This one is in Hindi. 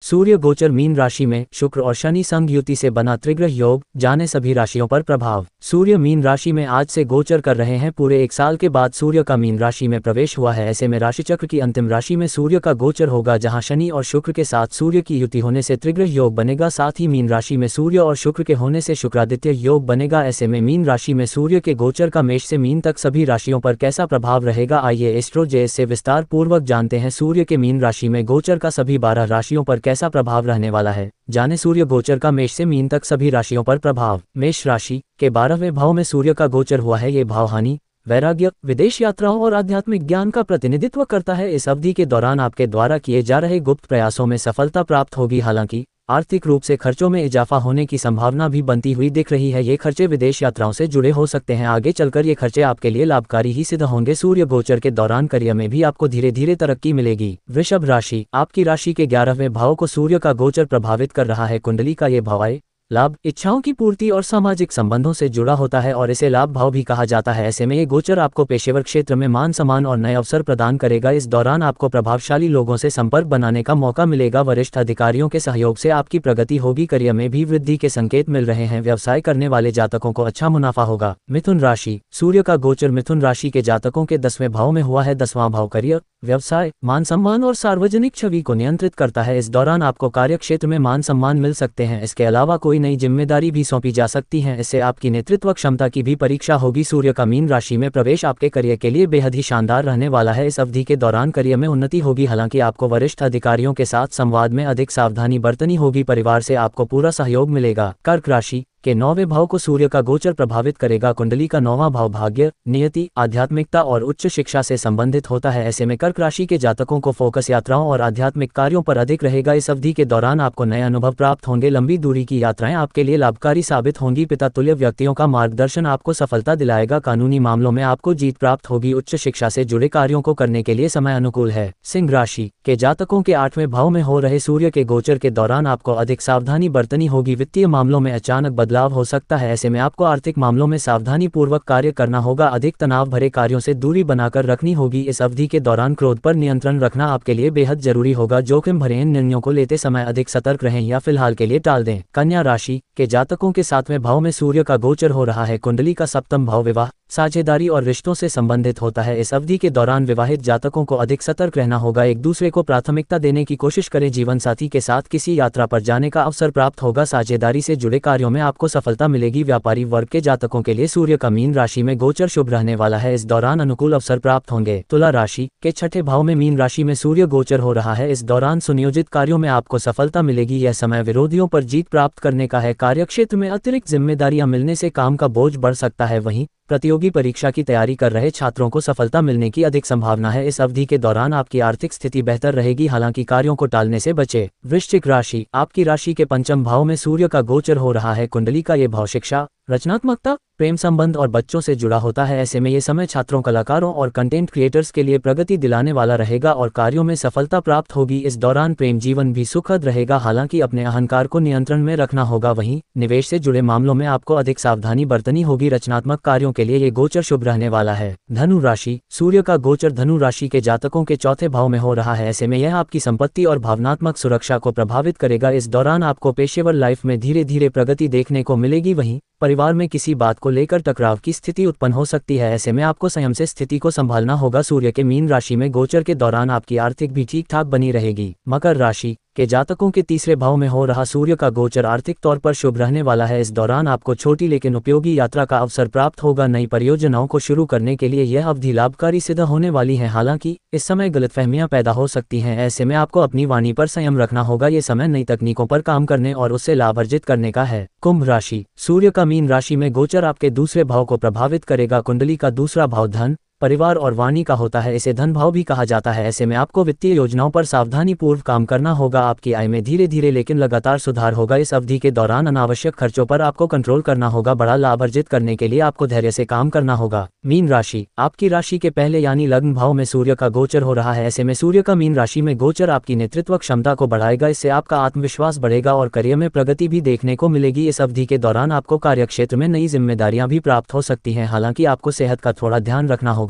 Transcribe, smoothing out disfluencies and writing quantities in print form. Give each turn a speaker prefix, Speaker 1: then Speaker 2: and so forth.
Speaker 1: सूर्य गोचर मीन राशि में शुक्र और शनि संग युति से बना त्रिग्रह योग, जाने सभी राशियों पर प्रभाव। सूर्य मीन राशि में आज से गोचर कर रहे हैं। पूरे एक साल के बाद सूर्य का मीन राशि में प्रवेश हुआ है। ऐसे में राशिचक्र की अंतिम राशि में सूर्य का गोचर होगा, जहां शनि और शुक्र के साथ सूर्य की युति होने से त्रिग्रह योग बनेगा। साथ ही मीन राशि में सूर्य और शुक्र के होने से शुक्रादित्य योग बनेगा। ऐसे में मीन राशि में सूर्य के गोचर का मेष से मीन तक सभी राशियों पर कैसा प्रभाव रहेगा, आइए एस्ट्रोजेस से विस्तार पूर्वक जानते हैं। सूर्य के मीन राशि में गोचर का सभी 12 राशियों पर कैसा प्रभाव रहने वाला है, जाने सूर्य गोचर का मेष से मीन तक सभी राशियों पर प्रभाव। मेष राशि के 12वें भाव में सूर्य का गोचर हुआ है। ये भाव हानि, वैराग्य, विदेश यात्राओं और आध्यात्मिक ज्ञान का प्रतिनिधित्व करता है। इस अवधि के दौरान आपके द्वारा किए जा रहे गुप्त प्रयासों में सफलता प्राप्त होगी। हालांकि आर्थिक रूप से खर्चों में इजाफा होने की संभावना भी बनती हुई दिख रही है। ये खर्चे विदेश यात्राओं से जुड़े हो सकते हैं। आगे चलकर ये खर्चे आपके लिए लाभकारी ही सिद्ध होंगे। सूर्य गोचर के दौरान करियर में भी आपको धीरे धीरे तरक्की मिलेगी। वृषभ राशि, आपकी राशि के 11वें भाव को सूर्य का गोचर प्रभावित कर रहा है। कुंडली का ये भाव आय, लाभ, इच्छाओं की पूर्ति और सामाजिक संबंधों से जुड़ा होता है और इसे लाभ भाव भी कहा जाता है। ऐसे में ये गोचर आपको पेशेवर क्षेत्र में मान सम्मान और नए अवसर प्रदान करेगा। इस दौरान आपको प्रभावशाली लोगों से संपर्क बनाने का मौका मिलेगा। वरिष्ठ अधिकारियों के सहयोग से आपकी प्रगति होगी। करियर में भी वृद्धि के संकेत मिल रहे हैं। व्यवसाय करने वाले जातकों को अच्छा मुनाफा होगा। मिथुन राशि, सूर्य का गोचर मिथुन राशि के जातकों के 10वें भाव में हुआ है। 10वां भाव करियर, व्यवसाय, मान सम्मान और सार्वजनिक छवि को नियंत्रित करता है। इस दौरान आपको कार्य क्षेत्र में मान सम्मान मिल सकते हैं। इसके अलावा कोई नई जिम्मेदारी भी सौंपी जा सकती है। इससे आपकी नेतृत्व क्षमता की भी परीक्षा होगी। सूर्य का मीन राशि में प्रवेश आपके करियर के लिए बेहद ही शानदार रहने वाला है। इस अवधि के दौरान करियर में उन्नति होगी। हालांकि आपको वरिष्ठ अधिकारियों के साथ संवाद में अधिक सावधानी बरतनी होगी। परिवार से आपको पूरा सहयोग मिलेगा। कर्क राशि के 9वें भाव को सूर्य का गोचर प्रभावित करेगा। कुंडली का 9वां भाव भाग्य, नियति, आध्यात्मिकता और उच्च शिक्षा से संबंधित होता है। ऐसे में कर्क राशि के जातकों को फोकस यात्राओं और आध्यात्मिक कार्यों पर अधिक रहेगा। इस अवधि के दौरान आपको नए अनुभव प्राप्त होंगे। लंबी दूरी की यात्राएं आपके लिए लाभकारी साबित होंगी। पिता तुल्य व्यक्तियों का मार्गदर्शन आपको सफलता दिलाएगा। कानूनी मामलों में आपको जीत प्राप्त होगी। उच्च शिक्षा से जुड़े कार्यों को करने के लिए समय अनुकूल है। सिंह राशि के जातकों के 8वें भाव में हो रहे सूर्य के गोचर के दौरान आपको अधिक सावधानी बरतनी होगी। वित्तीय मामलों में अचानक बदलाव हो सकता है। ऐसे में आपको आर्थिक मामलों में सावधानी पूर्वक कार्य करना होगा। अधिक तनाव भरे कार्यों से दूरी बनाकर रखनी होगी। इस अवधि के दौरान क्रोध पर नियंत्रण रखना आपके लिए बेहद जरूरी होगा। जोखिम भरे निर्णयों को लेते समय अधिक सतर्क रहें या फिलहाल के लिए टाल दें। कन्या राशि के जातकों के 7वें भाव में सूर्य का गोचर हो रहा है। कुंडली का 7वां भाव विवाह, साझेदारी और रिश्तों से संबंधित होता है। इस अवधि के दौरान विवाहित जातकों को अधिक सतर्क रहना होगा। एक दूसरे को प्राथमिकता देने की कोशिश करें। जीवन साथी के साथ किसी यात्रा पर जाने का अवसर प्राप्त होगा। साझेदारी से जुड़े कार्यों में आपको सफलता मिलेगी। व्यापारी वर्ग के जातकों के लिए सूर्य का मीन राशि में गोचर शुभ रहने वाला है। इस दौरान अनुकूल अवसर प्राप्त होंगे। तुला राशि के 6ठे भाव में मीन राशि में सूर्य गोचर हो रहा है। इस दौरान सुनियोजित कार्यों में आपको सफलता मिलेगी। यह समय विरोधियों पर जीत प्राप्त करने का है। कार्यक्षेत्र में अतिरिक्त जिम्मेदारियां मिलने से काम का बोझ बढ़ सकता है। वहीं प्रतियोगी परीक्षा की तैयारी कर रहे छात्रों को सफलता मिलने की अधिक संभावना है। इस अवधि के दौरान आपकी आर्थिक स्थिति बेहतर रहेगी। हालांकि कार्यों को टालने से बचे। वृश्चिक राशि, आपकी राशि के 5वें भाव में सूर्य का गोचर हो रहा है। कुंडली का ये भाव शिक्षा, रचनात्मकता, प्रेम संबंध और बच्चों से जुड़ा होता है। ऐसे में ये समय छात्रों, कलाकारों और कंटेंट क्रिएटर्स के लिए प्रगति दिलाने वाला रहेगा और कार्यों में सफलता प्राप्त होगी। इस दौरान प्रेम जीवन भी सुखद रहेगा। हालांकि अपने अहंकार को नियंत्रण में रखना होगा। वहीं निवेश से जुड़े मामलों में आपको अधिक सावधानी बरतनी होगी। रचनात्मक कार्यों के लिए ये गोचर शुभ रहने वाला है। धनु राशि, सूर्य का गोचर धनु राशि के जातकों के 4थे भाव में हो रहा है। ऐसे में यह आपकी संपत्ति और भावनात्मक सुरक्षा को प्रभावित करेगा। इस दौरान आपको पेशेवर लाइफ में धीरे धीरे प्रगति देखने को मिलेगी। वहीं परिवार में किसी बात को लेकर टकराव की स्थिति उत्पन्न हो सकती है। ऐसे में आपको संयम से स्थिति को संभालना होगा। सूर्य के मीन राशि में गोचर के दौरान आपकी आर्थिक भी ठीक ठाक बनी रहेगी। मकर राशि के जातकों के 3रे भाव में हो रहा सूर्य का गोचर आर्थिक तौर पर शुभ रहने वाला है। इस दौरान आपको छोटी लेकिन उपयोगी यात्रा का अवसर प्राप्त होगा। नई परियोजनाओं को शुरू करने के लिए यह अवधि लाभकारी सिद्ध होने वाली है। हालांकि इस समय गलतफहमियां पैदा हो सकती हैं। ऐसे में आपको अपनी वाणी पर संयम रखना होगा। ये समय नई तकनीकों पर काम करने और उससे लाभ अर्जित करने का है। कुंभ राशि, सूर्य का मीन राशि में गोचर आपके 2रे भाव को प्रभावित करेगा। कुंडली का 2रा भाव धन, परिवार और वाणी का होता है। इसे धन भाव भी कहा जाता है। ऐसे में आपको वित्तीय योजनाओं पर सावधानी पूर्व काम करना होगा। आपकी आय में धीरे धीरे लेकिन लगातार सुधार होगा। इस अवधि के दौरान अनावश्यक खर्चों पर आपको कंट्रोल करना होगा। बड़ा लाभ अर्जित करने के लिए आपको धैर्य से काम करना होगा। मीन राशि, आपकी राशि के पहले यानी लग्न भाव में सूर्य का गोचर हो रहा है। ऐसे में सूर्य का मीन राशि में गोचर आपकी नेतृत्व क्षमता को बढ़ाएगा। इससे आपका आत्मविश्वास बढ़ेगा और करियर में प्रगति भी देखने को मिलेगी। इस अवधि के दौरान आपको कार्यक्षेत्र में नई जिम्मेदारियां भी प्राप्त हो सकती हैं। हालांकि आपको सेहत का थोड़ा ध्यान रखना होगा।